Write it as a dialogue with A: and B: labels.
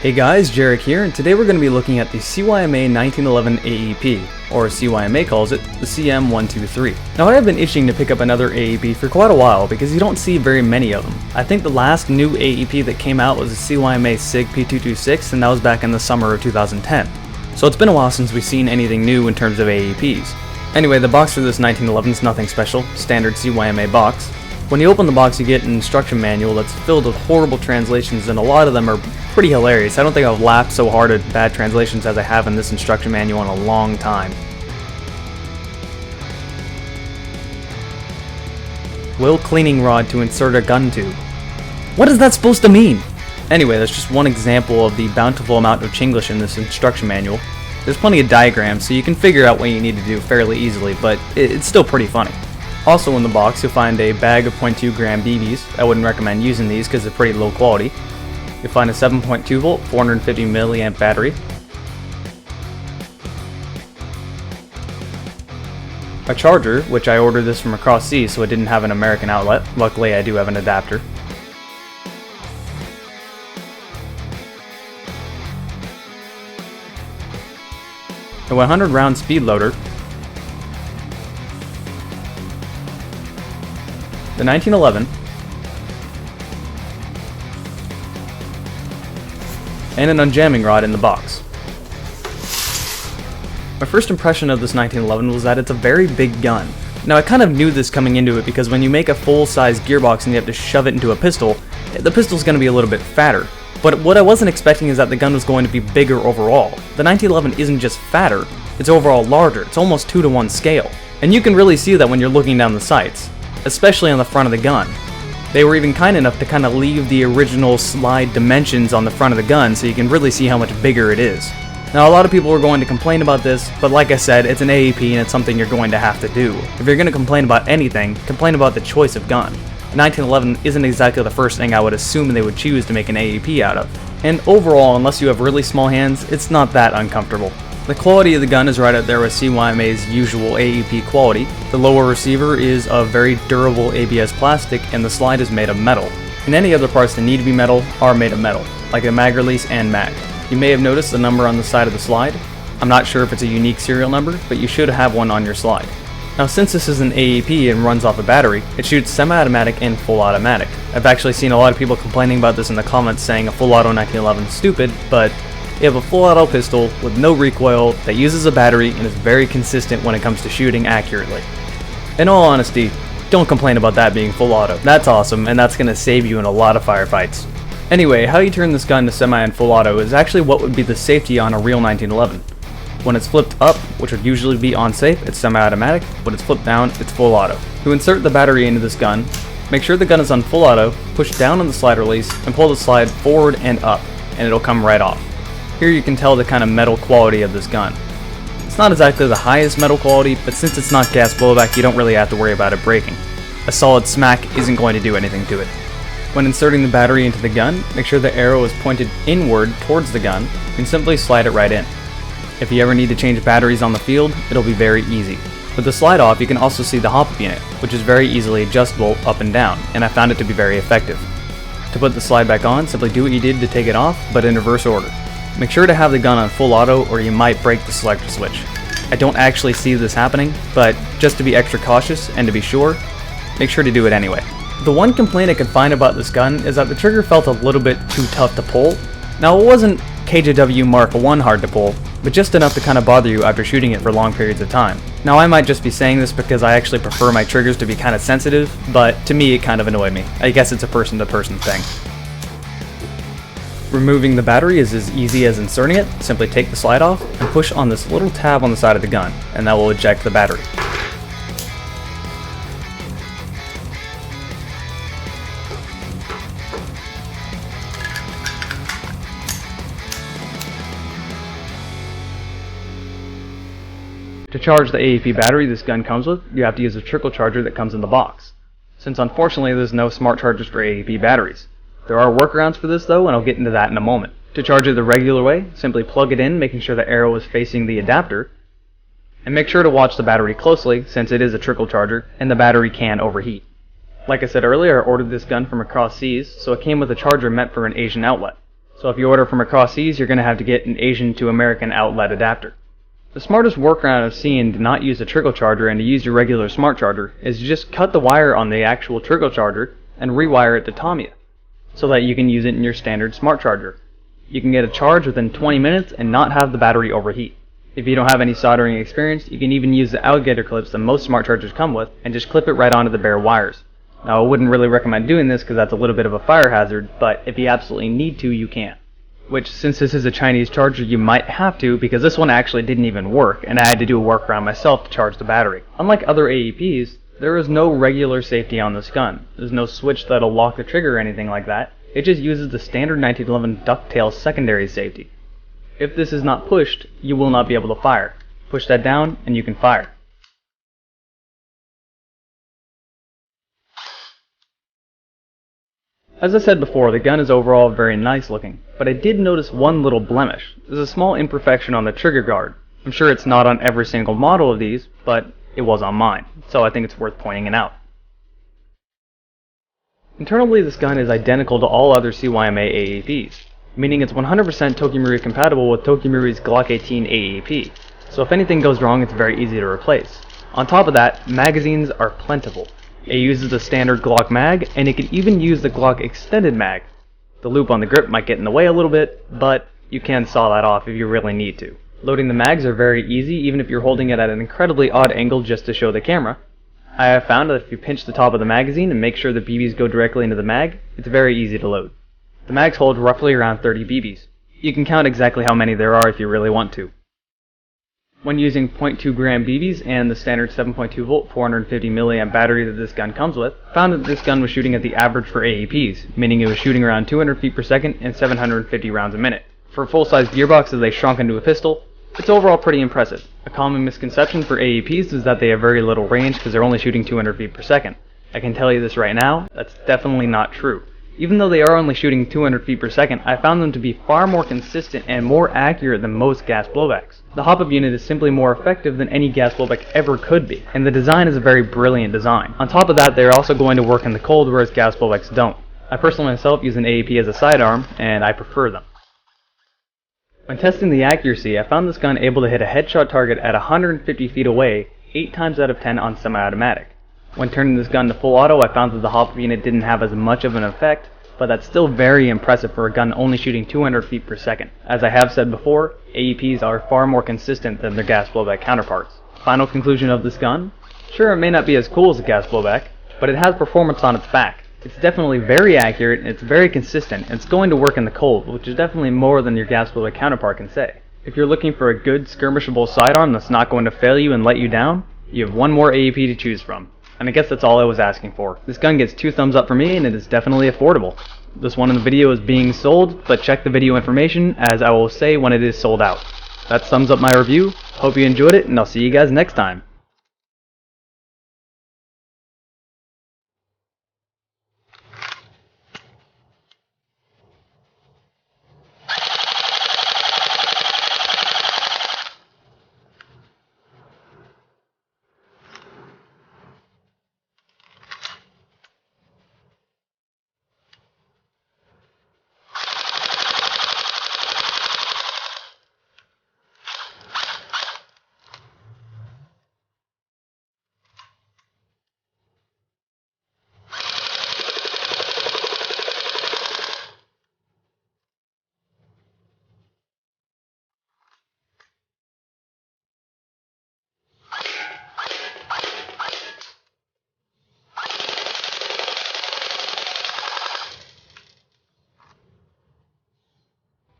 A: Hey guys, Jarek here, and today we're going to be looking at the CYMA 1911 AEP, or as CYMA calls it, the CM123. Now I have been itching to pick up another AEP for quite a while because you don't see very many of them. I think the last new AEP that came out was the CYMA SIG P226, and that was back in the summer of 2010. So it's been a while since we've seen anything new in terms of AEPs. Anyway, the box for this 1911 is nothing special, standard CYMA box. When you open the box you get an instruction manual that's filled with horrible translations, and a lot of them are pretty hilarious. I don't think I've laughed so hard at bad translations as I have in this instruction manual in a long time. Will cleaning rod to insert a gun tube. What is that supposed to mean? Anyway, that's just one example of the bountiful amount of Chinglish in this instruction manual. There's plenty of diagrams, so you can figure out what you need to do fairly easily, but it's still pretty funny. Also in the box you'll find a bag of 0.2 gram BBs. I wouldn't recommend using these because they're pretty low quality. You'll find a 7.2 volt, 450 milliamp battery. A charger, which I ordered this from across seas so it didn't have an American outlet. Luckily I do have an adapter. A 100 round speed loader. The 1911, and an unjamming rod in the box. My first impression of this 1911 was that it's a very big gun. Now I kind of knew this coming into it because when you make a full-size gearbox and you have to shove it into a pistol, the pistol's going to be a little bit fatter. But what I wasn't expecting is that the gun was going to be bigger overall. The 1911 isn't just fatter, it's overall larger. It's almost 2-to-1 scale. And you can really see that when you're looking down the sights, especially on the front of the gun. They were even kind enough to kind of leave the original slide dimensions on the front of the gun so you can really see how much bigger it is. Now a lot of people are going to complain about this, but like I said, it's an AEP and it's something you're going to have to do. If you're going to complain about anything, complain about the choice of gun. The 1911 isn't exactly the first thing I would assume they would choose to make an AEP out of. And overall, unless you have really small hands, it's not that uncomfortable. The quality of the gun is right up there with CYMA's usual AEP quality. The lower receiver is of very durable ABS plastic and the slide is made of metal. And any other parts that need to be metal are made of metal, like the mag release and mag. You may have noticed the number on the side of the slide. I'm not sure if it's a unique serial number, but you should have one on your slide. Now since this is an AEP and runs off a battery, it shoots semi-automatic and full automatic. I've actually seen a lot of people complaining about this in the comments saying a full auto 1911 is stupid, but you have a full auto pistol with no recoil that uses a battery and is very consistent when it comes to shooting accurately. In all honesty, don't complain about that being full auto. That's awesome and that's going to save you in a lot of firefights. Anyway, how you turn this gun to semi and full auto is actually what would be the safety on a real 1911. When it's flipped up, which would usually be on safe, it's semi-automatic. When it's flipped down, it's full auto. To insert the battery into this gun, make sure the gun is on full auto, push down on the slide release, and pull the slide forward and up, and it'll come right off. Here you can tell the kind of metal quality of this gun. It's not exactly the highest metal quality, but since it's not gas blowback, you don't really have to worry about it breaking. A solid smack isn't going to do anything to it. When inserting the battery into the gun, make sure the arrow is pointed inward towards the gun, and simply slide it right in. If you ever need to change batteries on the field, it'll be very easy. With the slide off, you can also see the hop-up unit, which is very easily adjustable up and down, and I found it to be very effective. To put the slide back on, simply do what you did to take it off, but in reverse order. Make sure to have the gun on full auto or you might break the selector switch. I don't actually see this happening, but just to be extra cautious and to be sure, make sure to do it anyway. The one complaint I could find about this gun is that the trigger felt a little bit too tough to pull. Now it wasn't KJW Mark I hard to pull, but just enough to kind of bother you after shooting it for long periods of time. Now I might just be saying this because I actually prefer my triggers to be kind of sensitive, but to me it kind of annoyed me. I guess it's a person-to-person thing. Removing the battery is as easy as inserting it. Simply take the slide off and push on this little tab on the side of the gun, and that will eject the battery. To charge the AEP battery this gun comes with, you have to use a trickle charger that comes in the box, since unfortunately there's no smart chargers for AEP batteries. There are workarounds for this though, and I'll get into that in a moment. To charge it the regular way, simply plug it in, making sure the arrow is facing the adapter, and make sure to watch the battery closely since it is a trickle charger and the battery can overheat. Like I said earlier, I ordered this gun from across seas, so it came with a charger meant for an Asian outlet. So if you order from across seas, you're going to have to get an Asian to American outlet adapter. The smartest workaround I've seen to not use a trickle charger and to use your regular smart charger is to just cut the wire on the actual trickle charger and rewire it to Tamiya, so that you can use it in your standard smart charger. You can get a charge within 20 minutes and not have the battery overheat. If you don't have any soldering experience, you can even use the alligator clips that most smart chargers come with and just clip it right onto the bare wires. Now I wouldn't really recommend doing this because that's a little bit of a fire hazard, but if you absolutely need to, you can. Which, since this is a Chinese charger, you might have to, because this one actually didn't even work, and I had to do a workaround myself to charge the battery. Unlike other AEPs, there is no regular safety on this gun. There's no switch that'll lock the trigger or anything like that. It just uses the standard 1911 ducktail secondary safety. If this is not pushed, you will not be able to fire. Push that down, and you can fire. As I said before, the gun is overall very nice looking, but I did notice one little blemish. There's a small imperfection on the trigger guard. I'm sure it's not on every single model of these, but it was on mine, so I think it's worth pointing it out. Internally, this gun is identical to all other CYMA AEPs, meaning it's 100% Tokimiri compatible with Tokimiri's Glock 18 AEP, so if anything goes wrong, it's very easy to replace. On top of that, magazines are plentiful. It uses the standard Glock mag, and it can even use the Glock extended mag. The loop on the grip might get in the way a little bit, but you can saw that off if you really need to. Loading the mags are very easy, even if you're holding it at an incredibly odd angle just to show the camera. I have found that if you pinch the top of the magazine and make sure the BBs go directly into the mag, it's very easy to load. The mags hold roughly around 30 BBs. You can count exactly how many there are if you really want to. When using 0.2 gram BBs and the standard 7.2 volt 450 milliamp battery that this gun comes with, I found that this gun was shooting at the average for AEPs, meaning it was shooting around 200 feet per second and 750 rounds a minute. For full-size gearboxes they shrunk into a pistol, it's overall pretty impressive. A common misconception for AEPs is that they have very little range because they're only shooting 200 feet per second. I can tell you this right now, that's definitely not true. Even though they are only shooting 200 feet per second, I found them to be far more consistent and more accurate than most gas blowbacks. The hop-up unit is simply more effective than any gas blowback ever could be, and the design is a very brilliant design. On top of that, they're also going to work in the cold, whereas gas blowbacks don't. I personally myself use an AEP as a sidearm, and I prefer them. When testing the accuracy, I found this gun able to hit a headshot target at 150 feet away 8 times out of 10 on semi-automatic. When turning this gun to full auto, I found that the hop-up unit didn't have as much of an effect, but that's still very impressive for a gun only shooting 200 feet per second. As I have said before, AEPs are far more consistent than their gas blowback counterparts. Final conclusion of this gun? Sure, it may not be as cool as a gas blowback, but it has performance on its back. It's definitely very accurate, and it's very consistent, and it's going to work in the cold, which is definitely more than your gas blowback counterpart can say. If you're looking for a good skirmishable sidearm that's not going to fail you and let you down, you have one more AEP to choose from. And I guess that's all I was asking for. This gun gets 2 thumbs up for me, and it is definitely affordable. This one in the video is being sold, but check the video information as I will say when it is sold out. That sums up my review. Hope you enjoyed it, and I'll see you guys next time.